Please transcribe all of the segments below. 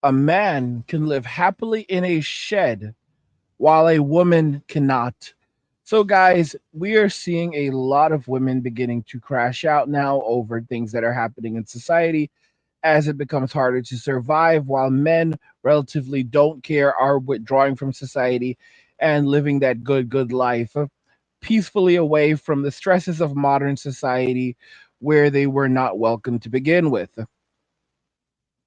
A man can live happily in a shed while a woman cannot. So, guys, we are seeing a lot of women beginning to crash out now over things that are happening in society as it becomes harder to survive, while men relatively don't care, are withdrawing from society and living that good life peacefully away from the stresses of modern society where they were not welcome to begin with.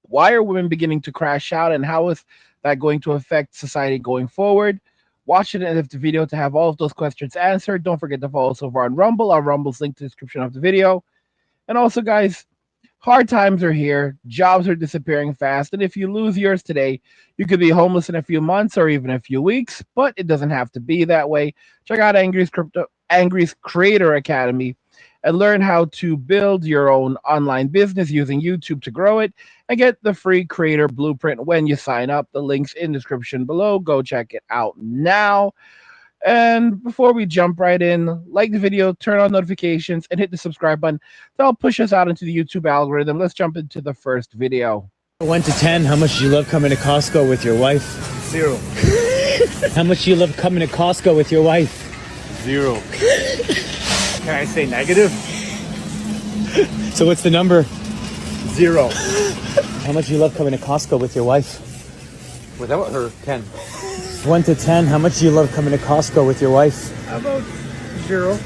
Why are women beginning to crash out, and how is that going to affect society going forward? Watch the end of the video to have all of those questions answered. Don't forget to follow us over on Rumble. Our Rumble's linked to the description of the video. And also, guys, hard times are here. Jobs are disappearing fast. And if you lose yours today, you could be homeless in a few months or even a few weeks, but it doesn't have to be that way. Check out Angry's Creator Academy and learn how to build your own online business using YouTube to grow it and get the free creator blueprint when you sign up. The link's in the description below. Go check it out now. And before we jump right in, like the video, turn on notifications, and hit the subscribe button. That'll push us out into the YouTube algorithm. Let's jump into the first video. 1 to 10, how much do you love coming to Costco with your wife? 0. How much do you love coming to Costco with your wife? 0. Can I say negative? So what's the number? 0. How much do you love coming to Costco with your wife? Without her, 10. 1 to 10, how much do you love coming to Costco with your wife? How about 0?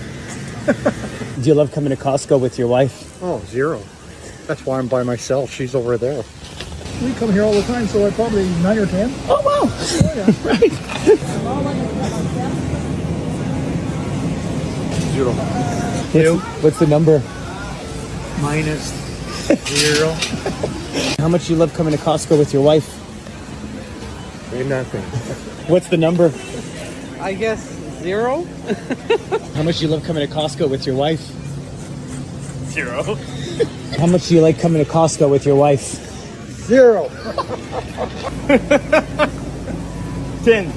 Do you love coming to Costco with your wife? Oh, 0. That's why I'm by myself. She's over there. We come here all the time, so I probably 9 or 10. Oh, wow. Oh, yeah. Right. 0. What's the number? Minus 0. How much do you love coming to Costco with your wife? Nothing. What's the number? I guess 0. How much do you love coming to Costco with your wife? 0. How much do you like coming to Costco with your wife? 0. 10.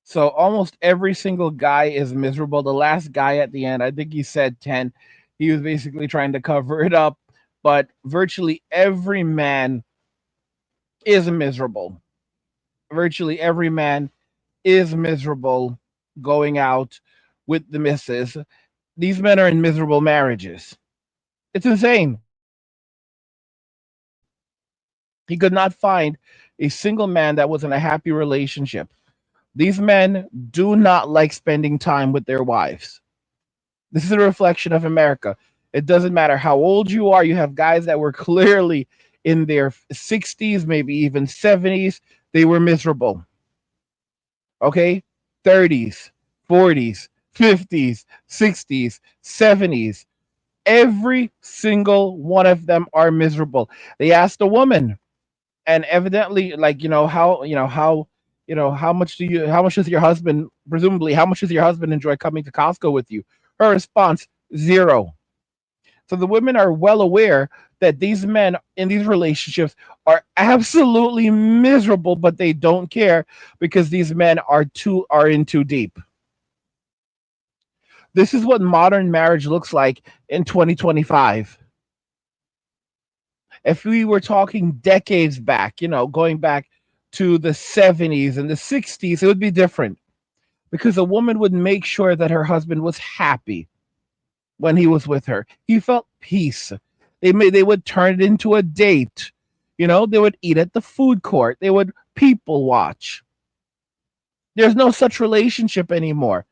So almost every single guy is miserable. The last guy at the end, I think he said 10. He was basically trying to cover it up, but virtually every man is miserable. Virtually every man is miserable going out with the missus. These men are in miserable marriages. It's insane. He could not find a single man that was in a happy relationship. These men do not like spending time with their wives. This is a reflection of America. It doesn't matter how old you are. You have guys that were clearly in their 60s, maybe even 70s. They were miserable. Okay? 30s, 40s, 50s, 60s, 70s. Every single one of them are miserable. They asked a woman, and evidently, like, how much does your husband, presumably, how much does your husband enjoy coming to Costco with you? Her response, 0. So the women are well aware that these men in these relationships are absolutely miserable, but they don't care because these men are in too deep. This is what modern marriage looks like in 2025. If we were talking decades back, going back to the 70s and the 60s, it would be different because a woman would make sure that her husband was happy when he was with her. He felt peace. They would turn it into a date. They would eat at the food court. They would people watch. There's no such relationship anymore.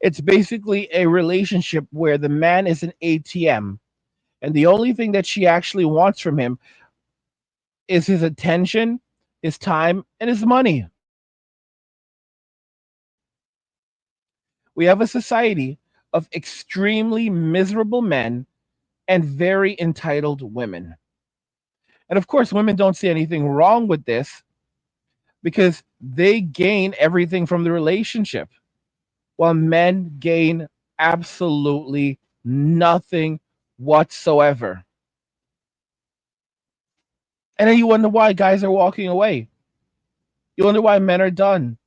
It's basically a relationship where the man is an ATM, and the only thing that she actually wants from him is his attention, his time, and his money. We have a society of extremely miserable men and very entitled women. And of course, women don't see anything wrong with this because they gain everything from the relationship, while men gain absolutely nothing whatsoever. And then you wonder why guys are walking away. You wonder why men are done.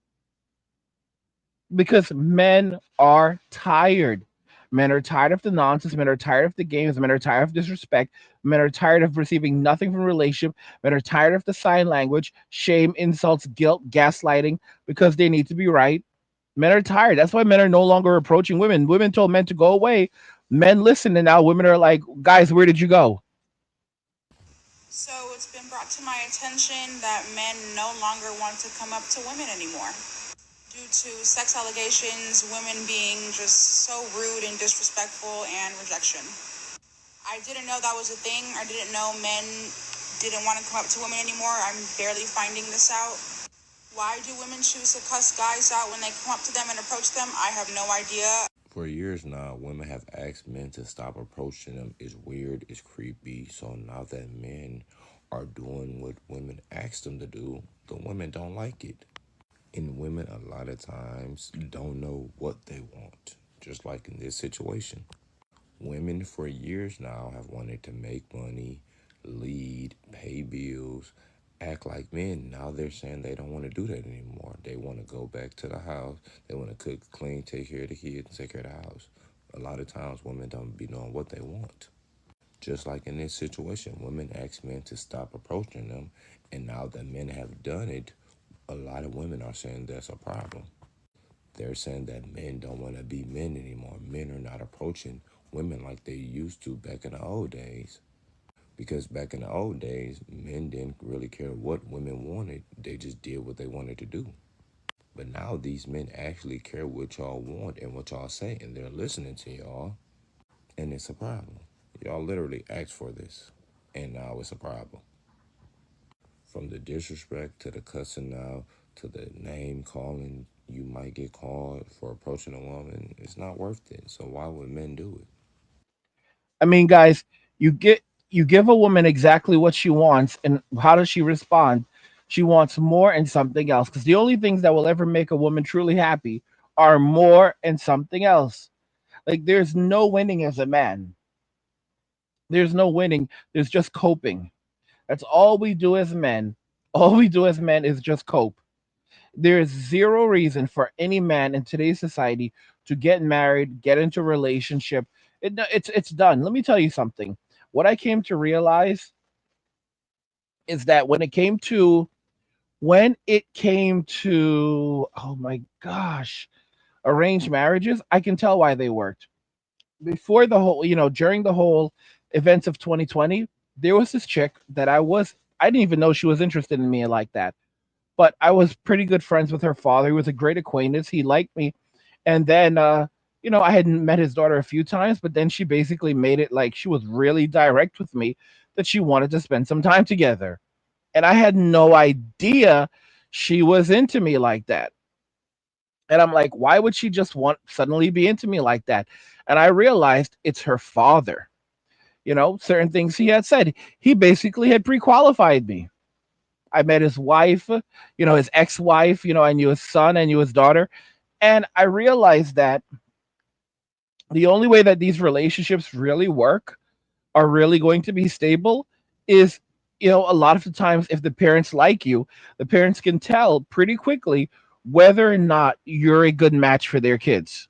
Because men are tired. Men are tired of the nonsense. Men are tired of the games. Men are tired of disrespect. Men are tired of receiving nothing from relationship. Men are tired of the sign language, shame, insults, guilt, gaslighting because they need to be right. Men are tired. That's why men are no longer approaching women. Women told men to go away. Men listen, and now women are like, guys, where did you go? So it's been brought to my attention that men no longer want to come up to women anymore due to sex allegations, women being just so rude and disrespectful, and rejection. I didn't know that was a thing. I didn't know men didn't want to come up to women anymore. I'm barely finding this out. Why do women choose to cuss guys out when they come up to them and approach them? I have no idea. For years now, women have asked men to stop approaching them. It's weird, it's creepy. So now that men are doing what women ask them to do, the women don't like it. And women, a lot of times, don't know what they want, just like in this situation. Women for years now have wanted to make money, lead, pay bills, act like men. Now they're saying they don't want to do that anymore. They want to go back to the house. They want to cook, clean, take care of the kids, and take care of the house. A lot of times women don't be knowing what they want. Just like in this situation, women ask men to stop approaching them, and now that men have done it, a lot of women are saying that's a problem. They're saying that men don't want to be men anymore. Men are not approaching women like they used to back in the old days. Because back in the old days, men didn't really care what women wanted. They just did what they wanted to do. But now these men actually care what y'all want and what y'all say, and they're listening to y'all, and it's a problem. Y'all literally asked for this, and now it's a problem. From the disrespect to the cussing out to the name calling you might get called for approaching a woman, it's not worth it. So why would men do it? I mean, guys, you get you give a woman exactly what she wants, and how does she respond? She wants more and something else. Because the only things that will ever make a woman truly happy are more and something else. Like there's no winning as a man. There's no winning. There's just coping. That's all we do as men. All we do as men is just cope. There is zero reason for any man in today's society to get married, get into a relationship. It's done. Let me tell you something. What I came to realize is that when it came to oh my gosh, arranged marriages, I can tell why they worked. Before the whole, during the whole events of 2020, there was this chick that I didn't even know she was interested in me like that. But I was pretty good friends with her father. He was a great acquaintance. He liked me. And then I had met his daughter a few times, but then she basically made it like she was really direct with me that she wanted to spend some time together. And I had no idea she was into me like that. And I'm like, why would she just want suddenly be into me like that? And I realized it's her father. Certain things he had said. He basically had pre-qualified me. I met his wife, his ex-wife, I knew his son, I knew his daughter. And I realized that the only way that these relationships really work, are really going to be stable, is, a lot of the times if the parents like you, the parents can tell pretty quickly whether or not you're a good match for their kids.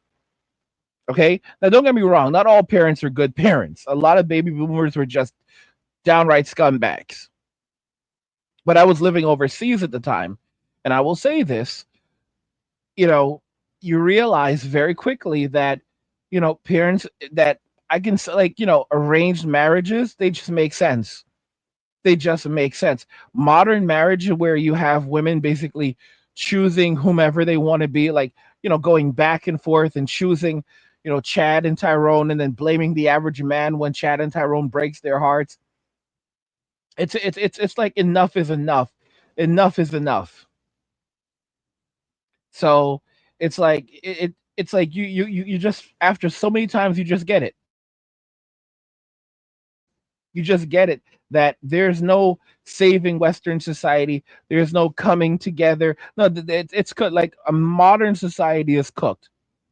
Okay? Now don't get me wrong, not all parents are good parents. A lot of baby boomers were just downright scumbags. But I was living overseas at the time, and I will say this, you know, you realize very quickly that, parents that I can like, arranged marriages, they just make sense. They just make sense. Modern marriage where you have women basically choosing whomever they want to be, like, going back and forth and choosing, Chad and Tyrone, and then blaming the average man when Chad and Tyrone breaks their hearts. It's like enough is enough. Enough is enough. So it's like you just, after so many times, you just get it. You just get it that there's no saving Western society. There's no coming together. No, it's cooked. Like a modern society is cooked.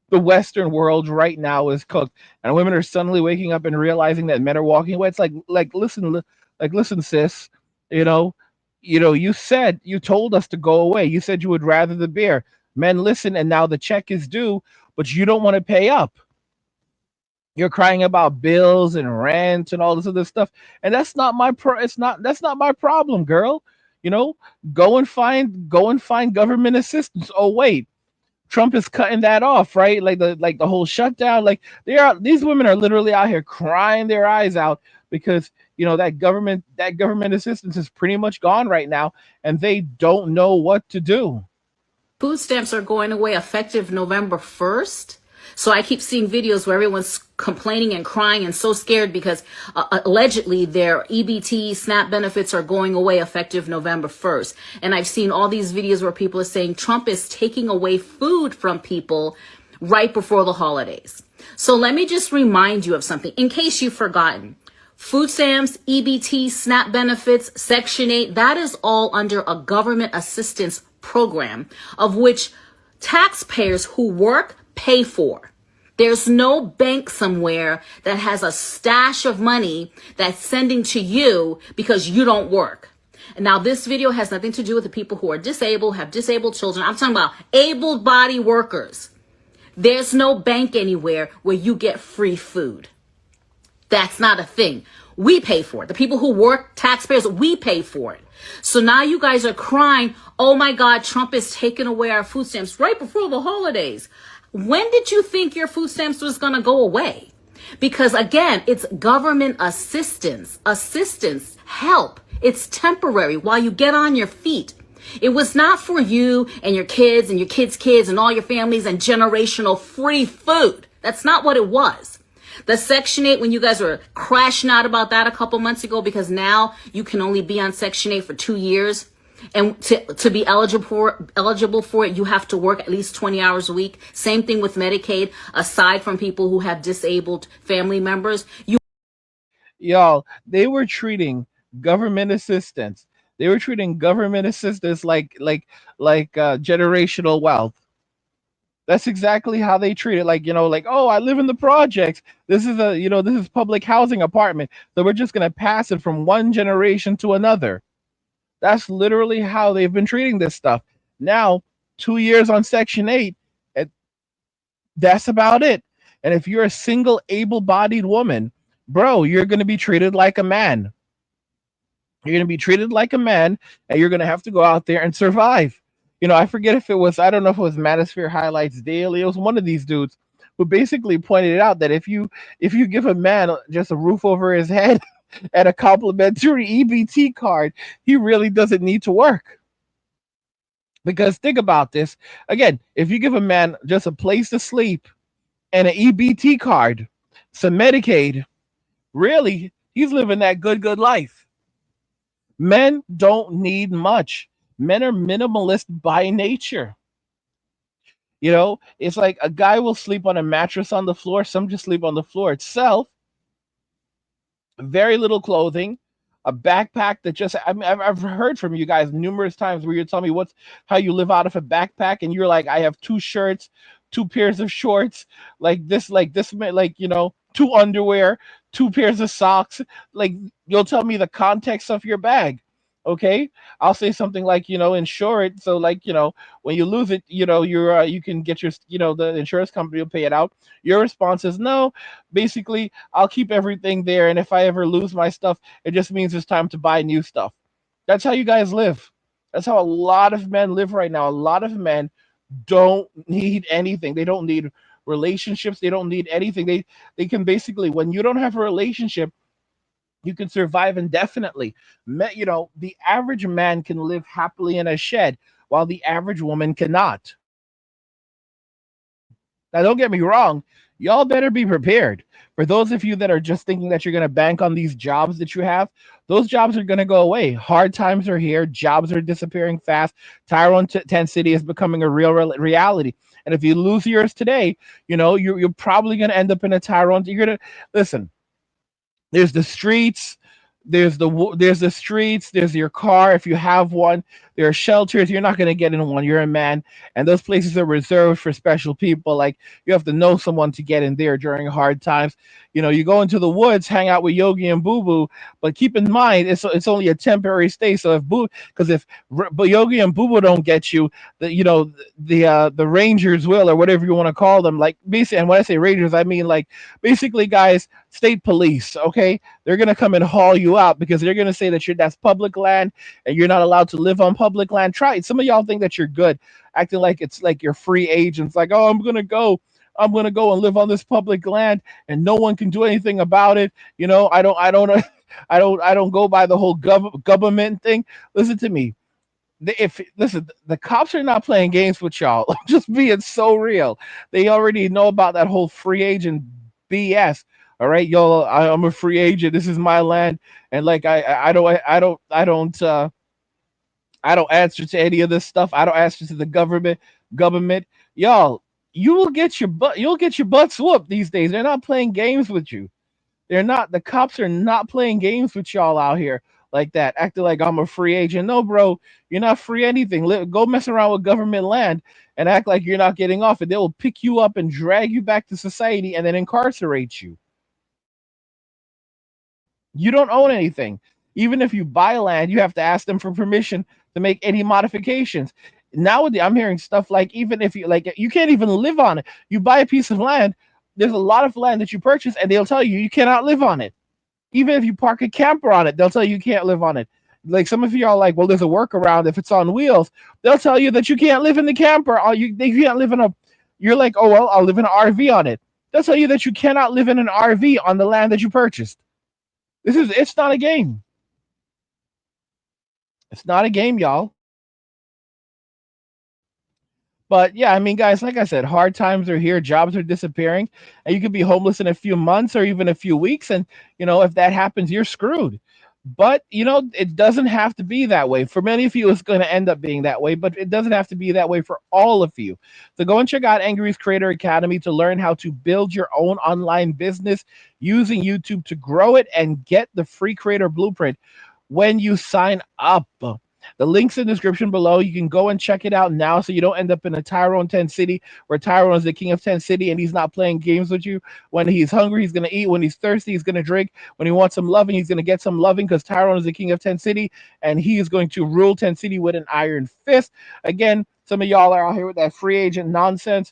The Western world right now is cooked, and women are suddenly waking up and realizing that men are walking away. It's like listen, listen, sis. You know, you told us to go away. You said you would rather the beer. Men listen, and now the check is due, but you don't want to pay up. You're crying about bills and rent and all this other stuff, and that's not my problem, girl. You know, go and find government assistance. Oh wait, Trump is cutting that off, right? Like the whole shutdown. Like these women are literally out here crying their eyes out because that government assistance is pretty much gone right now, and they don't know what to do. Food stamps are going away effective November 1st. So I keep seeing videos where everyone's complaining and crying and so scared because allegedly their EBT SNAP benefits are going away effective November 1st. And I've seen all these videos where people are saying Trump is taking away food from people right before the holidays. So let me just remind you of something in case you've forgotten. Food stamps, EBT, SNAP benefits, Section 8, that is all under a government assistance program of which taxpayers who work pay for. There's no bank somewhere that has a stash of money that's sending to you because you don't work. And now this video has nothing to do with the people who are disabled, have disabled children. I'm talking about able-bodied workers. There's no bank anywhere where you get free food. That's not a thing. We pay for it. The people who work, taxpayers, we pay for it. So now you guys are crying, oh my God, Trump is taking away our food stamps right before the holidays. When did you think your food stamps was going to go away? Because again, it's government assistance, help. It's temporary while you get on your feet. It was not for you and your kids and your kids' kids and all your families and generational free food. That's not what it was. The Section 8, when you guys were crashing out about that a couple months ago, because now you can only be on Section 8 for 2 years. And to be eligible for it, you have to work at least 20 hours a week. Same thing with Medicaid, aside from people who have disabled family members. Y'all, they were treating government assistance. They were treating government assistance like generational wealth. That's exactly how they treat it. Like, oh, I live in the projects. This is public housing apartment. So we're just gonna pass it from one generation to another. That's literally how they've been treating this stuff. Now, 2 years on Section 8, and that's about it. And if you're a single able-bodied woman, bro, you're gonna be treated like a man. You're going to be treated like a man, and you're going to have to go out there and survive. I forget if it was, I don't know if it was Manosphere Highlights Daily. It was one of these dudes who basically pointed out that if you give a man just a roof over his head and a complimentary EBT card, he really doesn't need to work. Because think about this again, if you give a man just a place to sleep and an EBT card, some Medicaid, really, he's living that good life. Men don't need much. Men are minimalist by nature. It's like a guy will sleep on a mattress on the floor. Some just sleep on the floor itself. Very little clothing, a backpack that just, I mean, I've heard from you guys numerous times where you tell me how you live out of a backpack, and you're like, I have two shirts, two pairs of shorts, two underwear, two pairs of socks. Like, you'll tell me the context of your bag. Okay, I'll say something like, insure it. So, like, when you lose it, you can get the insurance company will pay it out. Your response is no. Basically, I'll keep everything there, and if I ever lose my stuff, it just means it's time to buy new stuff. That's how you guys live. That's how a lot of men live right now. A lot of men don't need anything. They don't need relationships. They don't need anything. They can basically, when you don't have a relationship, you can survive indefinitely. The average man can live happily in a shed while the average woman cannot. Now, don't get me wrong. Y'all better be prepared. For those of you that are just thinking that you're going to bank on these jobs that you have, those jobs are going to go away. Hard times are here. Jobs are disappearing fast. Tyrone 10 City is becoming a real reality. And if you lose yours today, you're probably going to end up in a Tyrone. You're going to listen. There's the streets. There's the streets. There's your car if you have one. There are shelters. You're not going to get in one. You're a man, and those places are reserved for special people. Like you have to know someone to get in there during hard times. You go into the woods, hang out with Yogi and Boo Boo, but keep in mind it's only a temporary stay. So if Boo, because if but Yogi and Boo Boo don't get you, the Rangers will, or whatever you want to call them. Like basically, and when I say Rangers, I mean like basically, guys, state police. Okay, they're gonna come and haul you out because they're gonna say that that's public land and you're not allowed to live on public land. Try it. Some of y'all think that you're good, acting like it's like you're free agents. Like, oh, I'm gonna go and live on this public land, and no one can do anything about it. I don't, I don't go by the whole government thing. Listen to me. If listen, the cops are not playing games with y'all. Just being so real. They already know about that whole free agent BS. All right, y'all. I'm a free agent. This is my land, and like I don't answer to any of this stuff. I don't answer to the government. Government, y'all. You'll get your butts whooped these days. They're not playing games with you. They're not. The cops are not playing games with y'all out here like that, acting like I'm a free agent. No, bro, you're not free anything. Go mess around with government land and act like you're not getting off, and they will pick you up and drag you back to society and then incarcerate you. You don't own anything. Even if you buy land, you have to ask them for permission to make any modifications. Nowadays, I'm hearing stuff like even if you like, you can't even live on it. You buy a piece of land. There's a lot of land that you purchase, and they'll tell you you cannot live on it. Even if you park a camper on it, they'll tell you can't live on it. Like some of you are like, well, there's a workaround if it's on wheels. They'll tell you that you can't live in the camper. They can't live in a. You're like, oh well, I'll live in an RV on it. They'll tell you that you cannot live in an RV on the land that you purchased. It's not a game. It's not a game, y'all. But yeah, I mean, guys, like I said, hard times are here. Jobs are disappearing, and you could be homeless in a few months or even a few weeks. And if that happens, you're screwed. But it doesn't have to be that way. For many of you, it's going to end up being that way. But it doesn't have to be that way for all of you. So go and check out Angry's Creator Academy to learn how to build your own online business using YouTube to grow it and get the free creator blueprint when you sign up. The link's in the description below. You can go and check it out now so you don't end up in a Tyrone 10 City where Tyrone is the king of 10 City and he's not playing games with you. When he's hungry, he's going to eat. When he's thirsty, he's going to drink. When he wants some loving, he's going to get some loving because Tyrone is the king of 10 City and he is going to rule 10 City with an iron fist. Again, some of y'all are out here with that free agent nonsense.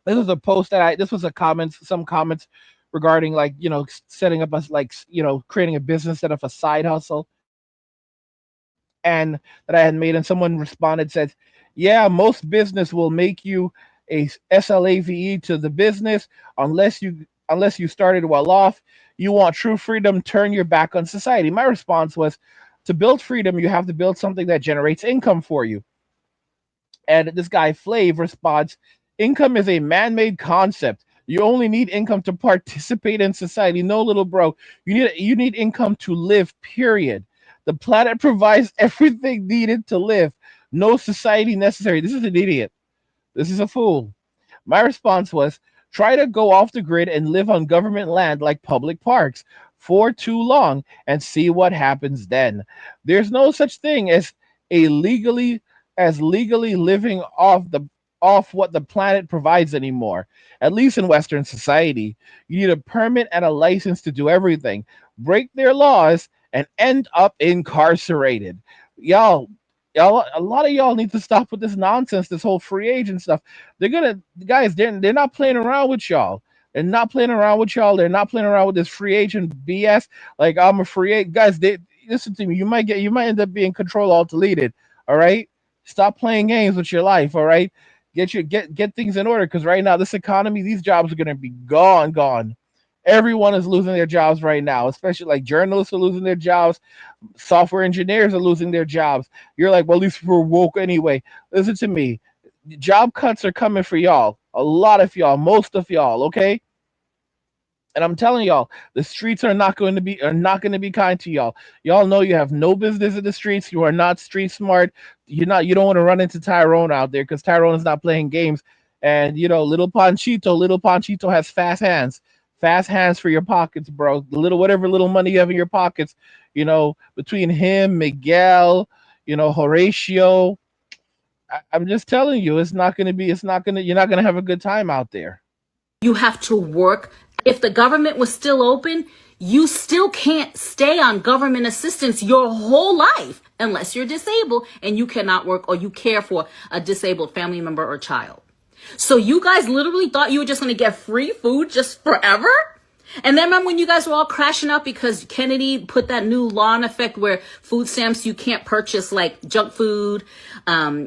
This was a post this was some comments regarding like, setting up a, like, creating a business instead of a side hustle and that I had made, and someone responded said, "Yeah, most business will make you a SLAVE to the business unless you started well off. You want true freedom, turn your back on society." My response was, to build freedom, you have to build something that generates income for you. And this guy Flav responds, "Income is a man-made concept. You only need income to participate in society. No, little bro, you need income to live. Period. The planet provides everything needed to live. No society necessary." This is an idiot. This is a fool. My response was, try to go off the grid and live on government land like public parks for too long and see what happens then. There's no such thing as a legally living off what the planet provides anymore. At least in Western society, you need a permit and a license to do everything. Break their laws and end up incarcerated. Y'all, a lot of y'all need to stop with this nonsense, this whole free agent stuff. They're not playing around with y'all. They're not playing around with y'all. They're not playing around with this free agent BS. Like, I'm a free agent, guys. Listen to me. You might end up being control alt deleted. All right, stop playing games with your life. All right, get things in order because right now this economy, these jobs are gonna be gone. Everyone is losing their jobs right now, especially like journalists are losing their jobs, software engineers are losing their jobs. You're like, well, at least we're woke anyway. Listen to me. Job cuts are coming for y'all. A lot of y'all, most of y'all, okay? And I'm telling y'all, the streets are not going to be kind to y'all. Y'all know you have no business in the streets. You are not street smart. You don't want to run into Tyrone out there because Tyrone is not playing games. And little Panchito has fast hands. Fast hands for your pockets, bro. The little whatever little money you have in your pockets, between him, Miguel, Horatio. I'm just telling you, it's not going to be. It's not going to. You're not going to have a good time out there. You have to work. If the government was still open, you still can't stay on government assistance your whole life unless you're disabled and you cannot work or you care for a disabled family member or child. So you guys literally thought you were just going to get free food just forever? And then remember when you guys were all crashing up because Kennedy put that new law in effect where food stamps, you can't purchase like junk food,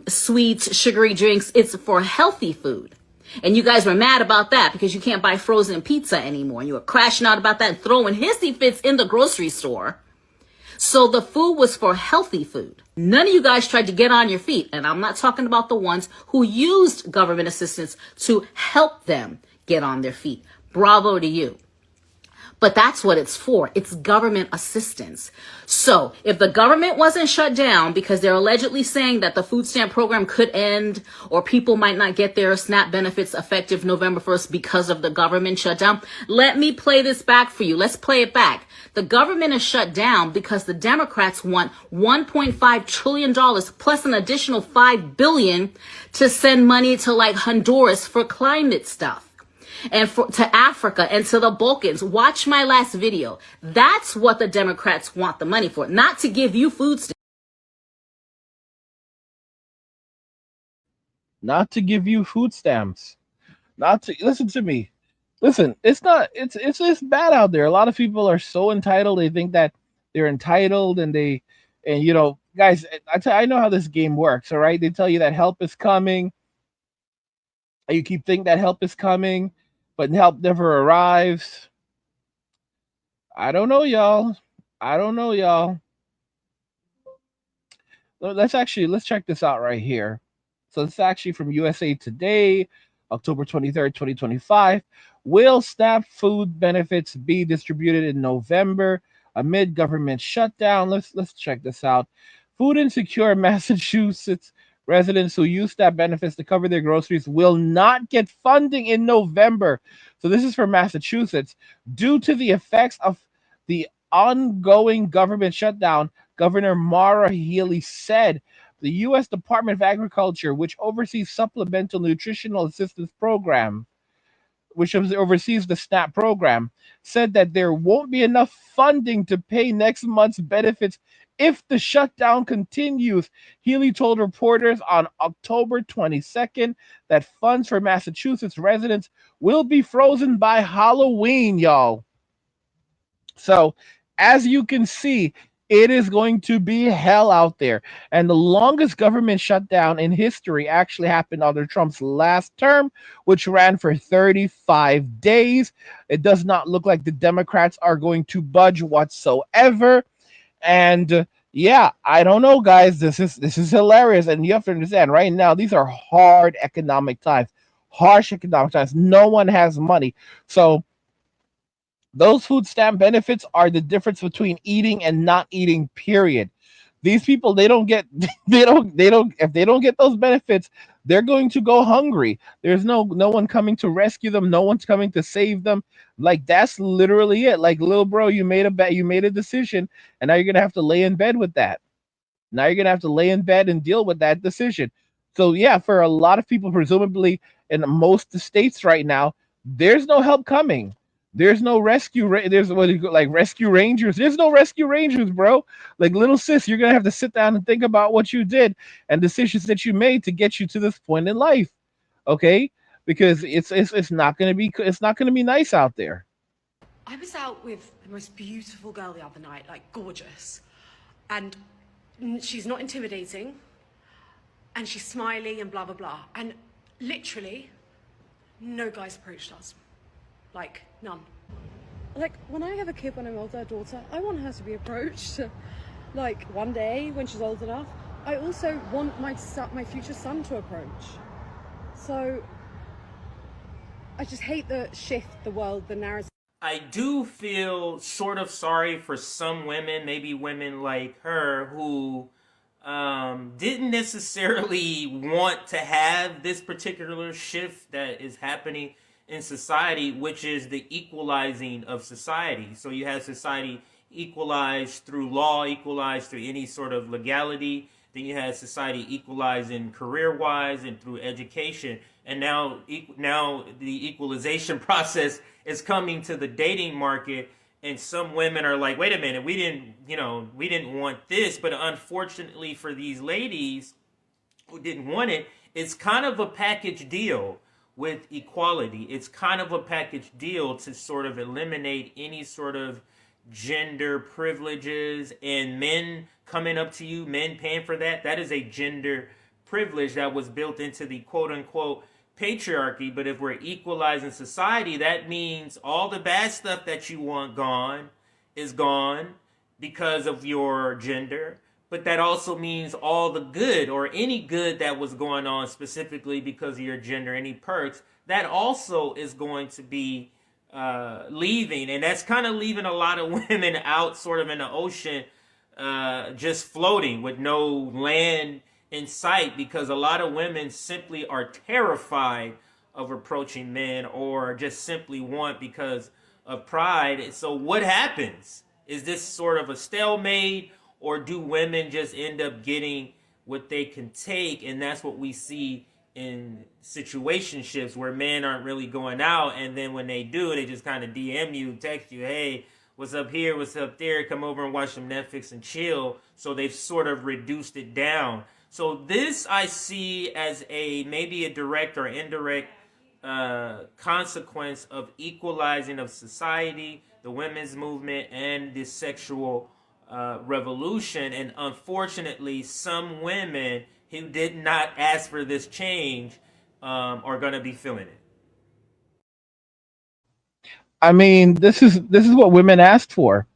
sweets, sugary drinks. It's for healthy food. And you guys were mad about that because you can't buy frozen pizza anymore. And you were crashing out about that and throwing hissy fits in the grocery store. So the food was for healthy food. None of you guys tried to get on your feet. And I'm not talking about the ones who used government assistance to help them get on their feet. Bravo to you. But that's what it's for. It's government assistance. So if the government wasn't shut down because they're allegedly saying that the food stamp program could end or people might not get their SNAP benefits effective November 1st because of the government shutdown, let me play this back for you. Let's play it back. The government is shut down because the Democrats want $1.5 trillion plus an additional $5 billion to send money to like Honduras for climate stuff. And to Africa and to the Balkans. Watch my last video. That's what the Democrats want the money for, not to give you food stamps. Not to give you food stamps. Not to listen to me. Listen, it's not. It's bad out there. A lot of people are so entitled. They think that they're entitled, and guys. I know how this game works. All right, they tell you that help is coming. You keep thinking that help is coming, but help never arrives. I don't know, y'all. I don't know, y'all. Let's check this out right here. So it's actually from USA Today, October 23rd, 2025. Will SNAP food benefits be distributed in November amid government shutdown? Let's check this out. Food insecure Massachusetts residents who use SNAP benefits to cover their groceries will not get funding in November. So this is for Massachusetts. Due to the effects of the ongoing government shutdown, Governor Maura Healey said the U.S. Department of Agriculture, which oversees supplemental nutritional assistance program, which oversees the SNAP program, said that there won't be enough funding to pay next month's benefits if the shutdown continues. Healy told reporters on October 22nd that funds for Massachusetts residents will be frozen by Halloween, y'all. So, as you can see, it is going to be hell out there. And the longest government shutdown in history actually happened under Trump's last term, which ran for 35 days. It does not look like the Democrats are going to budge whatsoever. And yeah, I don't know, guys. This is hilarious. And you have to understand right now, these are hard economic times, harsh economic times. No one has money. So those food stamp benefits are the difference between eating and not eating, period. These people, they don't get if they don't get those benefits, they're going to go hungry. There's no one coming to rescue them, no one's coming to save them. Like that's literally it. Like, little bro, you made a decision, and now you're going to have to lay in bed with that. Now you're going to have to lay in bed and deal with that decision. So yeah, for a lot of people, presumably in most states right now, there's no help coming. There's no rescue. There's what you like rescue rangers. There's no rescue rangers, bro. Like, little sis, you're gonna have to sit down and think about what you did and decisions that you made to get you to this point in life. Okay, because it's not gonna be nice out there. I was out with the most beautiful girl the other night, like gorgeous, and she's not intimidating, and she's smiling and blah blah blah, and literally, no guys approached us. Like, none. Like, when I have a kid, when I'm older, a daughter, I want her to be approached. Like, one day, when she's old enough. I also want my future son to approach. So, I just hate the shift, the world, the narrative. I do feel sort of sorry for some women, maybe women like her, who didn't necessarily want to have this particular shift that is happening in society, which is the equalizing of society. So you have society equalized through law, equalized through any sort of legality. Then you had society equalizing career wise and through education, and now the equalization process is coming to the dating market. And some women are like, wait a minute, we didn't want this, but unfortunately for these ladies who didn't want it, it's kind of a package deal with equality. It's kind of a package deal to sort of eliminate any sort of gender privileges and men coming up to you, men paying for that. That is a gender privilege that was built into the quote unquote patriarchy. But if we're equalizing society, that means all the bad stuff that you want gone is gone because of your gender. But that also means all the good or any good that was going on specifically because of your gender, any perks, that also is going to be leaving. And that's kind of leaving a lot of women out sort of in the ocean, just floating with no land in sight, because a lot of women simply are terrified of approaching men or just simply want because of pride. So what happens? Is this sort of a stalemate, or do women just end up getting what they can take? And that's what we see in situationships where men aren't really going out, and then when they do, they just kind of DM you, text you, hey, what's up here, what's up there, come over and watch some Netflix and chill. So they've sort of reduced it down. So this I see as a maybe a direct or indirect consequence of equalizing of society, the women's movement, and this sexual revolution. And unfortunately, some women who did not ask for this change are going to be feeling it. I mean, this is what women asked for.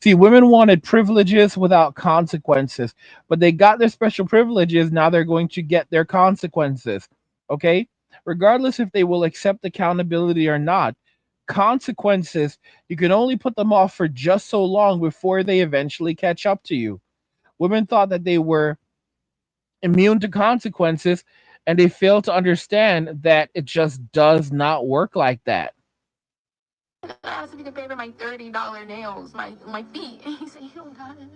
See, women wanted privileges without consequences, but they got their special privileges. Now they're going to get their consequences. Okay? Regardless if they will accept accountability or not, consequences, you can only put them off for just so long before they eventually catch up to you. Women thought that they were immune to consequences, and they failed to understand that it just does not work like that. Asked me to pay for my $30 nails, my feet. And he said, you don't got it.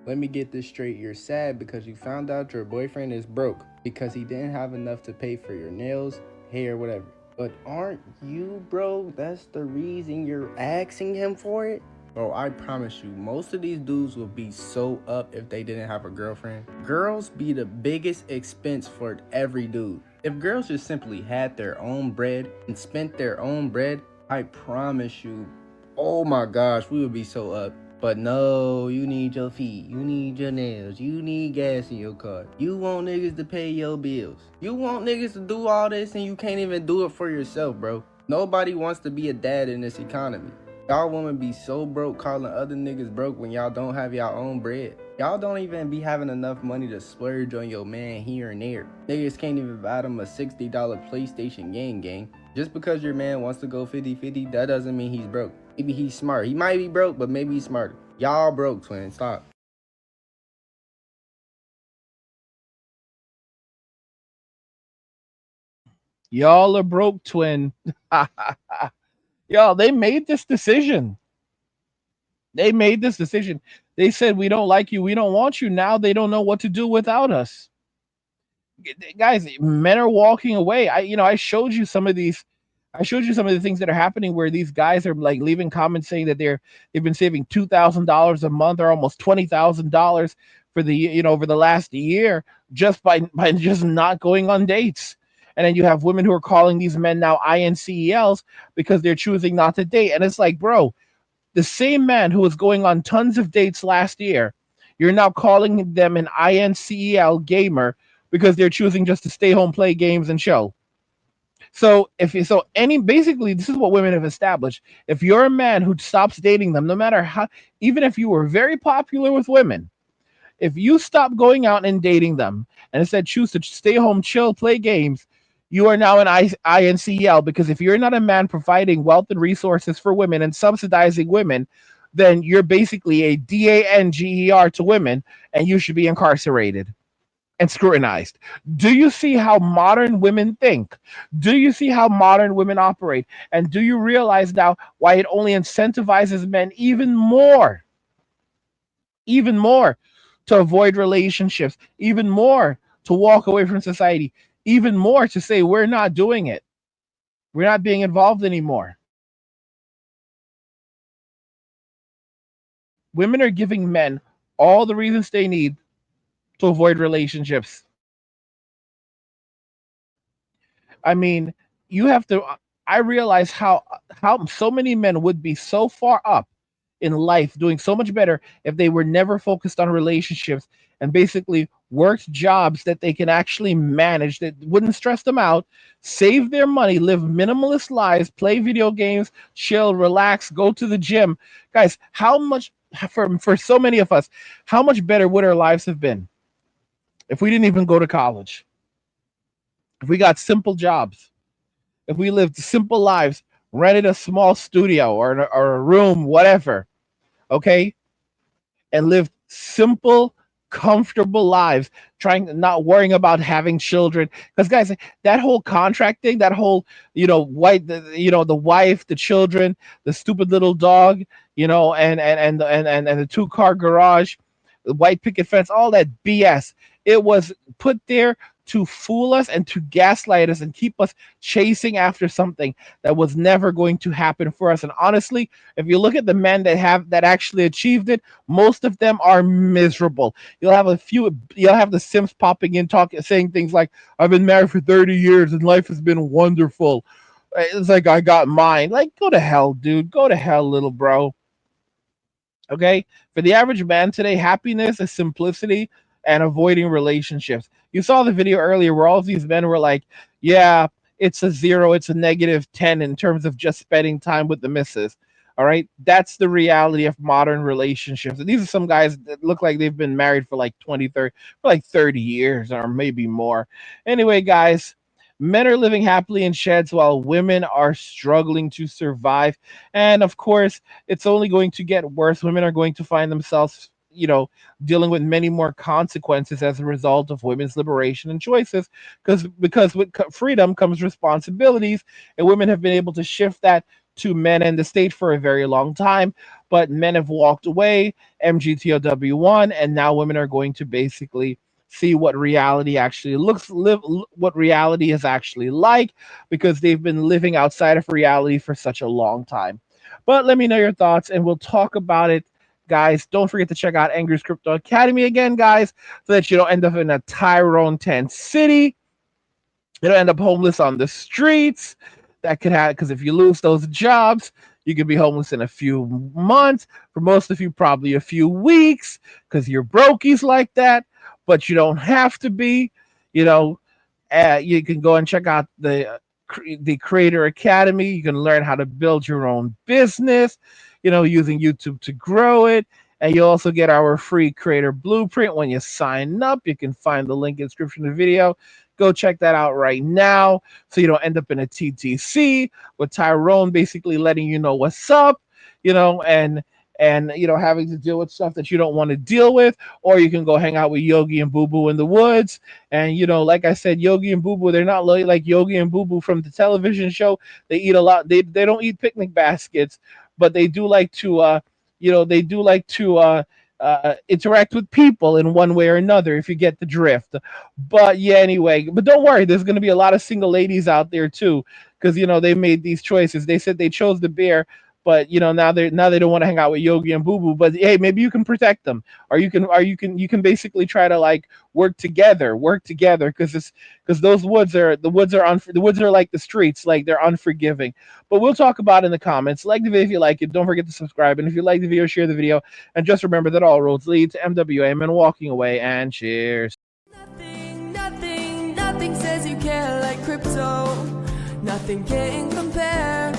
Let me get this straight. You're sad because you found out your boyfriend is broke because he didn't have enough to pay for your nails, hair, whatever. But aren't you broke? That's the reason you're asking him for it? Bro, I promise you, most of these dudes would be so up if they didn't have a girlfriend. Girls be the biggest expense for every dude. If girls just simply had their own bread and spent their own bread, I promise you, oh my gosh, we would be so up. But no, you need your feet, you need your nails, you need gas in your car. You want niggas to pay your bills. You want niggas to do all this and you can't even do it for yourself, bro. Nobody wants to be a dad in this economy. Y'all women be so broke calling other niggas broke when y'all don't have y'all own bread. Y'all don't even be having enough money to splurge on your man here and there. Niggas can't even buy them a $60 PlayStation game. Just because your man wants to go 50-50, that doesn't mean he's broke. Maybe he's smart. He might be broke, but maybe he's smarter. Y'all broke, twin. Stop. Y'all are broke, twin. Y'all, they made this decision. They made this decision. They said, we don't like you. We don't want you. Now they don't know what to do without us. Guys, men are walking away. I showed you some of these. I showed you some of the things that are happening where these guys are like leaving comments saying that they've been saving $2,000 a month or almost $20,000 for the over the last year just by just not going on dates. And then you have women who are calling these men now INCELs because they're choosing not to date. And it's like, bro, the same man who was going on tons of dates last year, you're now calling them an INCEL gamer because they're choosing just to stay home, play games, and chill. So basically this is what women have established. If you're a man who stops dating them, no matter how, even if you were very popular with women, if you stop going out and dating them and instead choose to stay home, chill, play games, you are now an INCEL, because if you're not a man providing wealth and resources for women and subsidizing women, then you're basically a DANGER to women, and you should be incarcerated and scrutinized. Do you see how modern women think? Do you see how modern women operate? And do you realize now why it only incentivizes men even more? Even more. to avoid relationships, even more to walk away from society, even more to say we're not doing it. We're not being involved anymore. Women are giving men all the reasons they need to avoid relationships. I mean, you have to. I realize how so many men would be so far up in life, doing so much better if they were never focused on relationships and basically worked jobs that they can actually manage that wouldn't stress them out, save their money, live minimalist lives, play video games, chill, relax, go to the gym. Guys, how much for so many of us, how much better would our lives have been if we didn't even go to college? If we got simple jobs, if we lived simple lives, rented a small studio or a room, whatever, okay, and lived simple, comfortable lives, trying not worrying about having children. Because guys, that whole contract thing, that whole the wife, the children, the stupid little dog, and the two-car garage, the white picket fence, all that BS. It was put there to fool us and to gaslight us and keep us chasing after something that was never going to happen for us. And honestly, if you look at the men that actually achieved it, most of them are miserable. You'll have the simps popping in, talking, saying things like, I've been married for 30 years and life has been wonderful. It's like I got mine. Like, go to hell, dude. Go to hell, little bro. Okay? For the average man today, happiness is simplicity and avoiding relationships. You saw the video earlier where all of these men were like, yeah, it's a zero, it's a negative 10 in terms of just spending time with the missus. All right? That's the reality of modern relationships. And these are some guys that look like they've been married for like 20, 30, for like 30 years or maybe more. Anyway, guys, men are living happily in sheds while women are struggling to survive. And of course, it's only going to get worse. Women are going to find themselves, dealing with many more consequences as a result of women's liberation and choices. Because with freedom comes responsibilities, and women have been able to shift that to men and the state for a very long time. But men have walked away, MGTOW1, and now women are going to basically see what reality actually what reality is actually like, because they've been living outside of reality for such a long time. But let me know your thoughts and we'll talk about it, guys. Don't forget to check out Angry's Crypto Academy again, guys, so that you don't end up in a Tyrone tent city. You don't end up homeless on the streets. That could happen because if you lose those jobs, you could be homeless in a few months. For most of you, probably a few weeks, because you're brokies like that. But you don't have to be. You know, you can go and check out the Creator Academy. You can learn how to build your own business, using YouTube to grow it. And you'll also get our free creator blueprint when you sign up. You can find the link in the description of the video. Go check that out right now so you don't end up in a TTC with Tyrone basically letting you know what's up, and having to deal with stuff that you don't want to deal with. Or you can go hang out with Yogi and Boo Boo in the woods. And like I said, Yogi and Boo Boo, they're not like Yogi and Boo Boo from the television show. They eat a lot. They don't eat picnic baskets, but they do like to interact with people in one way or another, if you get the drift. But yeah, anyway, but don't worry, there's going to be a lot of single ladies out there too, because they made these choices. They said they chose the bear, but now they don't want to hang out with Yogi and Boo Boo. But hey, maybe you can protect them, or you can basically try to like work together, because the woods are like the streets, like they're unforgiving. But we'll talk about it in the comments. Like the video if you like it. Don't forget to subscribe, and if you like the video, share the video, and just remember that all roads lead to MWM and walking away. And cheers. Nothing says you care like crypto. Nothing can compare.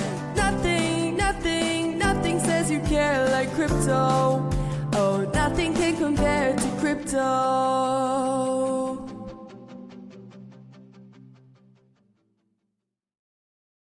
Nothing says you care like crypto. Oh, nothing can compare to crypto.